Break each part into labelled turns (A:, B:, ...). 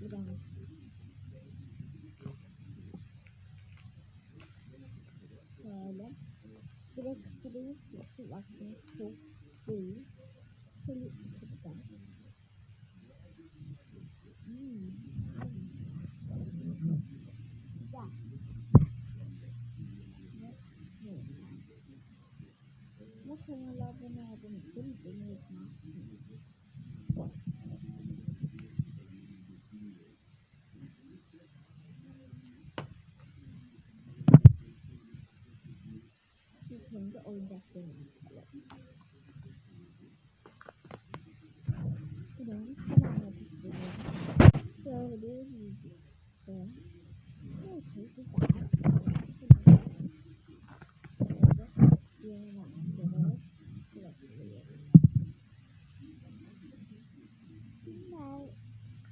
A: İğrenç. Şöyle. Direkt sırayı su aslında çok değil. Şöyle ısıtacağım. Güzel. Bu kanala abone olduğunuz için beni unutmayın. Şimdi oyuncaklarını açalım. Buranın tamamlamak istiyorum. Şöyle bir müzik. Neyse güzel. Yeni açıyoruz. Kimler?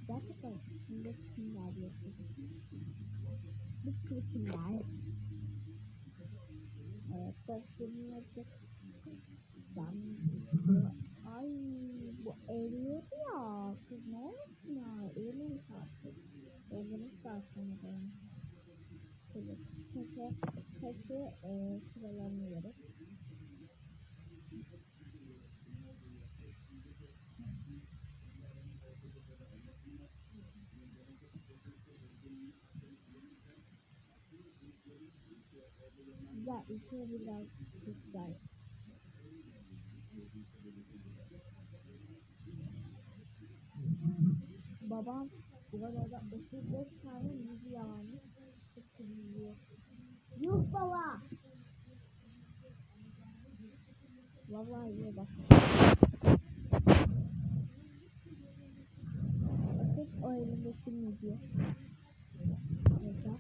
A: Gerçekten içinde kimler yapıyoruz? Bir sürü kimler. Evet, dostlarımızı ay bu eriyordu ya. Kız ne olmuş ya? Erimemiş artık. Erimiş daha sonra. Şöyle köşe sıralanıyoruz. Güzel, içine biraz güzel. Babam bu arada 35 tane müziği yani. Yuh baba! Vallahi iyi bak. Tek o elindeki müziği. Mesela.